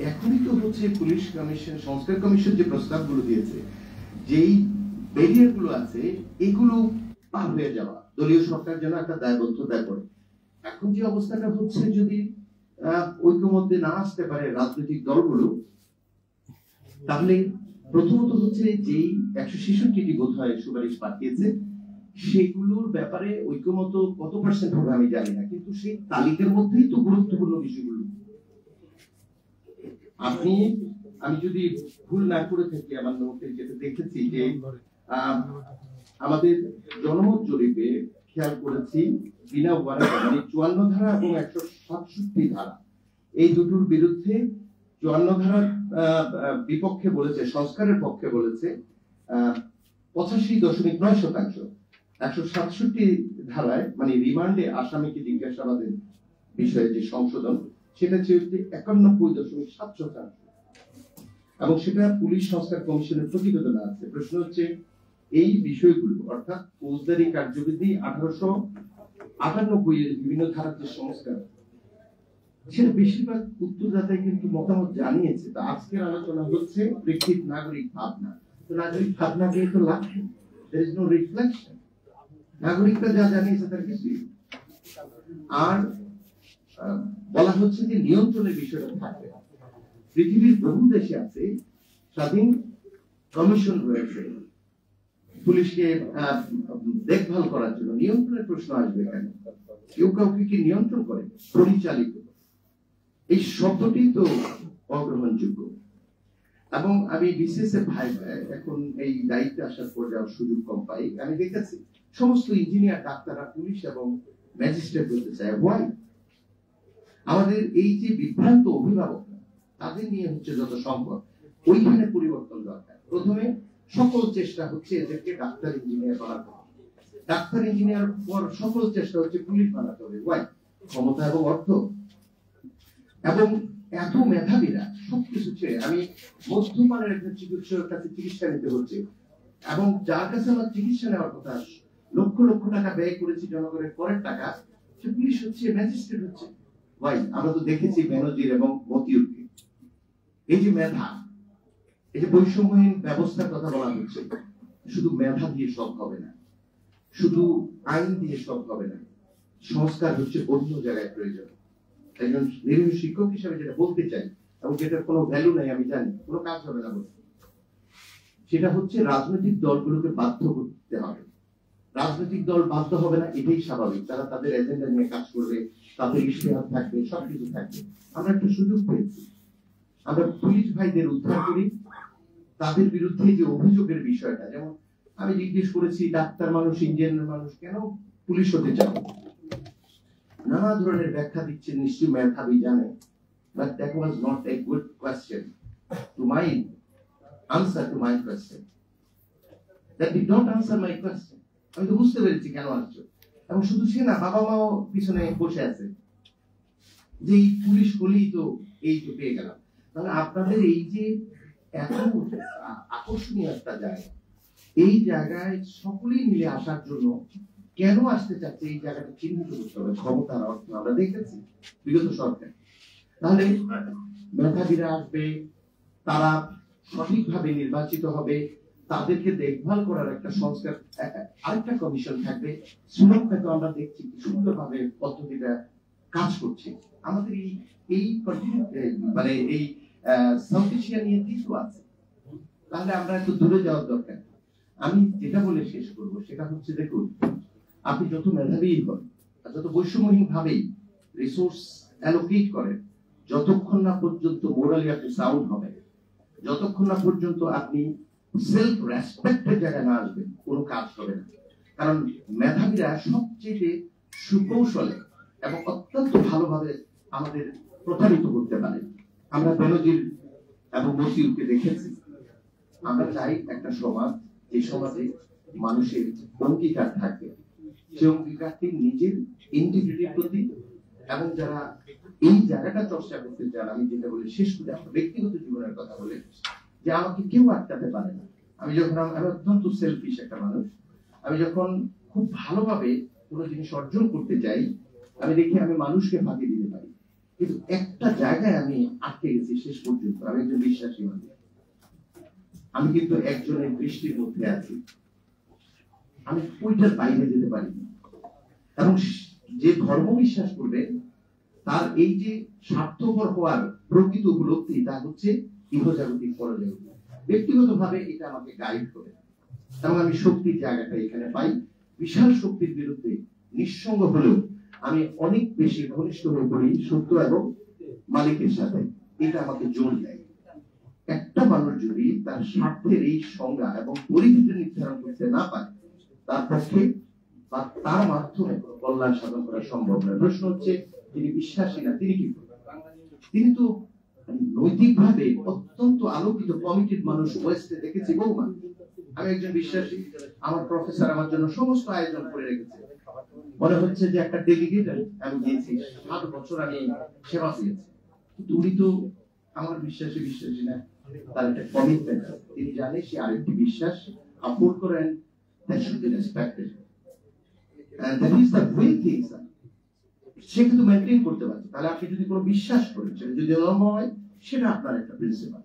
এখনই তো হচ্ছে পুলিশ কমিশন, সংস্কার কমিশন যে প্রস্তাবগুলো দিয়েছে, যেই ব্যারিয়ার গুলো আছে এগুলো পার হয়ে যাওয়া দলীয় সরকার যেন একটা দায়বদ্ধতা করে। এখন যে অবস্থাটা হচ্ছে, যদি ঐক্যমত্যে না আসতে পারে রাজনৈতিক দলগুলো, তাহলে প্রথমত হচ্ছে যেই 166টি বোধ হয় সুপারিশ পাঠিয়েছে, সেগুলোর ব্যাপারে ঐক্যমত কত পার্সেন্ট হবে আমি জানি না, কিন্তু সেই তালিকার মধ্যেই তো গুরুত্বপূর্ণ বিষয়গুলো। আমি যদি ভুল না করে থাকি, আমার নোটে যেটা দেখেছি যে আমাদের জনমত জরিপে খেয়াল করেছি, বিনা ওয়ারেন্টে মানে 54 ধারা এবং 167 ধারা, এই দুটোর বিরুদ্ধে 54 ধারার বিপক্ষে বলেছে, সংস্কারের পক্ষে বলেছে 85.9%। 167 ধারায় মানে রিমান্ডে আসামিকে জিজ্ঞাসাবাদের বিষয়ে যে সংশোধন, সেটা হচ্ছে 91.7%, এবং সেটা পুলিশ সংস্কার কমিশনের প্রতিবেদনে আছে। প্রশ্ন হচ্ছে এই বিষয়গুলো, অর্থাৎ ফৌজদারি কার্যবিধি 1898 এর বিভিন্ন ধারার যে সংস্কার, সেটা বেশিরভাগ উত্তরদাতাই কিন্তু মতামত জানিয়েছে। তো আজকের আলোচনা হচ্ছে প্রেক্ষিত নাগরিক ভাবনা। তো নাগরিক ভাবনাকে তো লাভ, there is no reflection, নাগরিকরা যা জানিয়েছে তার কিছুই। আর বলা হচ্ছে যে নিয়ন্ত্রণের বিষয়টা থাকবে। পৃথিবীর বহু দেশে আছে স্বাধীন কমিশন রয়েছে পুলিশকে দেখভাল করার জন্য, নিয়ন্ত্রণের প্রশ্ন আসবে কেন? কেউ কাউকে কি নিয়ন্ত্রণ করে? পরিচালিত, এই শব্দটি তো অগ্রহণযোগ্য। এবং আমি বিশেষ ভাই এখন এই দায়িত্বে আসার পর যাওয়ার সুযোগ কম পাই, আমি দেখেছি সমস্ত ইঞ্জিনিয়ার, ডাক্তাররা পুলিশ এবং ম্যাজিস্ট্রেট হতে চায়। ওয়াই? আমাদের এই যে বিভ্রান্ত অভিভাবক, তাদের নিয়ে হচ্ছে যত সম্ভব ওইখানে পরিবর্তন দরকার। প্রথমে সকল চেষ্টা হচ্ছে এদেরকে ডাক্তার ইঞ্জিনিয়ার বানাতে হবে, ডাক্তার ইঞ্জিনিয়ার পর সকল চেষ্টা হচ্ছে পুলিশ বানাতে হবে। ওয়াই? ক্ষমতা এবং অর্থ। এবং এত মেধাবীরা সবকিছু ছেড়ে আমি মধ্যমানের একজন চিকিৎসকের কাছে চিকিৎসা নিতে হচ্ছে, এবং যার কাছে আমার চিকিৎসা নেওয়ার কথা, লক্ষ লক্ষ টাকা ব্যয় করেছি জনগণের করের টাকা, সে পুলিশ হচ্ছে, ম্যাজিস্ট্রেট হচ্ছে। ভাই, আমরা তো দেখেছি বেনজির এবং মতিউরকে। এই যে মেধা, এই যে বৈষম্যহীন ব্যবস্থার কথা বলা হচ্ছে, শুধু মেধা দিয়ে সব হবে না, শুধু আইন দিয়ে সব হবে না, সংস্কার হচ্ছে অন্য জায়গায় প্রয়োজন। একজন নিরীহ শিক্ষক হিসেবে যেটা বলতে চাই, এবং যেটার কোনো ভ্যালু নাই আমি জানি, কোনো কাজ হবে না বলে, সেটা হচ্ছে রাজনৈতিক দলগুলোকে বাধ্য করতে হবে। রাজনৈতিক দল বাধ্য হবে না, এটাই স্বাভাবিক। তারা তাদের এজেন্ডা নিয়ে কাজ করবে, তাদের ইশতেহার থাকবে, সবকিছু থাকবে। আমরা একটা সুযোগ পেয়েছি, আমরা পুলিশ ভাইদের উদ্ধার করি। তাদের বিরুদ্ধে যে অভিযোগের বিষয়টা, যেমন আমি জিজ্ঞেস করেছি, ডাক্তার মানুষ, ইঞ্জিনিয়ার মানুষ কেন পুলিশ হতে চাও? নানা ধরনের ব্যাখ্যা দিচ্ছেন, নিশ্চয়ই মেধাবী জানে, but that was not a good question to my answer to my question. That did not answer my question. আমি তো বুঝতে পেরেছি কেন আসছো, এবং শুধু সে না, বাবা মাও পিছনে বসে আছে যে পুলিশ হলেই তো এই তো পেয়ে গেলাম। তাহলে আপনাদের এই যে এত আকর্ষণীয় একটা জায়গা, এই জায়গায় সকলেই মিলে আসার জন্য কেন আসতে চাচ্ছে, এই জায়গাটা চিহ্নিত করতে হবে। ক্ষমতার অর্থ আমরা দেখেছি বিগত সরকার। তাহলে মেধাবীরা আসবে, তারা সঠিকভাবে নির্বাচিত হবে, তাদেরকে দেখভাল করার একটা সংস্কার, আরেকটা কমিশন থাকবে। শ্রীলঙ্কায় তো আমরা দেখছি কি সুন্দরভাবে পদ্ধতিটা কাজ করছে। আমাদের এই মানে এই সাউথ এশিয়া নিয়ে কিন্তু আছে, তাহলে আমরা একটু দূরে যাওয়ার দরকার। আমি যেটা বলে শেষ করবো সেটা হচ্ছে, দেখুন, আপনি যত মেধাবী হন, যত বৈষম্যহীন ভাবেই রিসোর্স অ্যালোকেট করেন, যতক্ষণ না পর্যন্ত মোরালি আপনি সাউন্ড হবে, যতক্ষণ না পর্যন্ত আপনি সেলফ রেসপেক্টের জায়গায় না আসবেন, কোনো কাজ হবে না। কারণ মেধাবীরা সবচেয়ে সুকৌশলে এবং অত্যন্ত ভালোভাবে আমাদের প্রতারিত করতে পারে। আমরা বেনজির এবং মতিউরকে দেখেছি। আমরা চাই একটা সমাজ, যে সমাজে মানুষের অঙ্গীকার থাকবে, সে অঙ্গীকারটি নিজের ইন্টিগ্রিটির প্রতি, এবং যারা এই জায়গাটা চর্চা করতে চান, আমি যেটা বলি শেষ করে আমার ব্যক্তিগত জীবনের কথা বলে, যে আমাকে কেউ আটকাতে পারে না। আমি যখন, আমি অত্যন্ত সেলফিশ একটা মানুষ, আমি যখন খুব ভালোভাবে কোনো জিনিস অর্জন করতে চাই, আমি দেখি আমি মানুষকে ফাঁকি দিতে পারি। কিন্তু একটা জায়গায় আমি আটকে গেছি শেষ পর্যন্ত। আমি একজন বিশ্বাসী মানুষ, আমি কিন্তু একজনের দৃষ্টির মধ্যে আছি, আমি ওইটার বাইরে যেতে পারি না। এবং যে ধর্ম বিশ্বাস করবে তার এই যে স্বার্থপর হওয়ার প্রকৃত উপলব্ধি, তা হচ্ছে ইহজাগতিক পরজাগতিক। ব্যক্তিগতভাবে এটা আমাকে গাইড করে এবং আমি শক্তির জায়গাটা এখানে পাই। বিশাল শক্তির বিরুদ্ধে নিঃসঙ্গ হলেও আমি অনেক বেশি ঘনিষ্ঠ হয়ে পড়ি সত্য এবং মালিকের সাথে। এটা আমাকে জোর দেয়। একটা মানুষ যদি তার স্বার্থের এই সংজ্ঞা এবং পরিধিটা নির্ধারণ করতে না পারে, তার পক্ষে বা তার মাধ্যমে কোনো কল্যাণ সাধন করা সম্ভব নয়। প্রশ্ন হচ্ছে, তিনি বিশ্বাসী না, তিনি কি করবেন? তিনি তো নৈতিকভাবে অত্যন্ত আলোকিত কমিটেড মানুষ। ওয়েস্টে দেখেছি বহু মানুষ। আমি একজন বিশ্বাসী, আমার প্রফেসর আমার জন্য সমস্ত আয়োজন করে রেখেছে। মনে হচ্ছে যে একটা ডেলিগেট আমি দিয়েছি, 7 বছর আমি সেবা দিয়েছি। উনি তো আমার বিশ্বাসী না, তার একটা কমিটমেন্ট আছে। তিনি জানেন সে আরেকটি বিশ্বাস আপলোড করেন, that should be respected, and that is the way things are. সে কিন্তু মেনটেন করতে পারছে। তাহলে আপনি যদি কোনো বিশ্বাস করেন, সেটা যদি ধর্ম হয়, সেটা আপনার একটা প্রিন্সিপাল।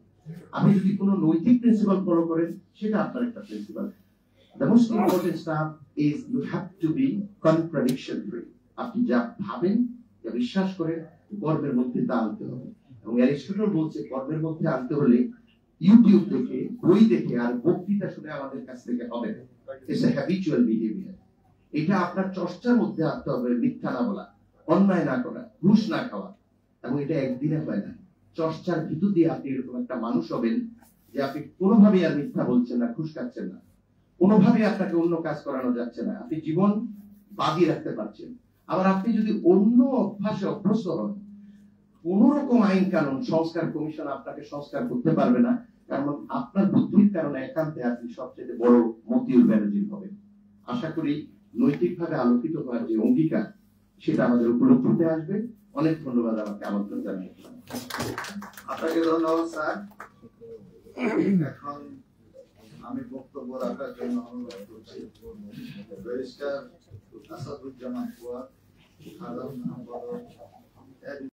আপনি যদি কোনো নৈতিক প্রিন্সিপাল ফলো করেন, সেটা আপনার একটা principal. The most important stuff is you have to be contradiction free. আপনি যা ভাবেন, যা বিশ্বাস করেন, কর্মের মধ্যে তা আনতে হবে। এবং অ্যারিস্টটল বলছে, কর্মের মধ্যে আনতে হলে ইউটিউব দেখে, বই দেখে আর বক্তৃতা শুনে আমাদের কাছ থেকে হবে না। It's a habitual behavior. এটা আপনার চর্চার মধ্যে আনতে হবে। মিথ্যা না বলা, অন্যায় না করা, ঘুষ না খাওয়া। এবং এটা একদিনে হয় না। চর্চার ভিতর দিয়ে আপনি এরকম একটা মানুষ হবেন যে আপনি কোনোভাবেই আর মিথ্যা বলছেন না, ঘুষ খাচ্ছেন না, কোনোভাবে আপনাকে অন্য কাজ করানো যাচ্ছে না, আপনি জীবন বাজিয়ে রাখতে পারছেন। আবার আপনি যদি অন্য অভ্যাসে অভ্যস্ত হন, কোন রকম আইন কানুন, সংস্কার কমিশন আপনাকে সংস্কার করতে পারবে না। কারণ আপনার বুদ্ধির কারণে একান্তে আপনি সবচেয়ে বড় মতিউর ব্যানার্জি হবেন। আশা করি নৈতিকভাবে আলোকিত হওয়ার যে অঙ্গীকার, সেটা আমাদের উপলব্ধিতে আসবে। অনেক ধন্যবাদ আমাকে আমন্ত্রণ জানিয়ে। আপনাকে ধন্যবাদ স্যার। এখন আমি বক্তব্য রাখার জন্য অনুরোধ করছি ব্যারিস্টার আসাদুজ্জামান ফুয়াদ, সাধারণ সম্পাদক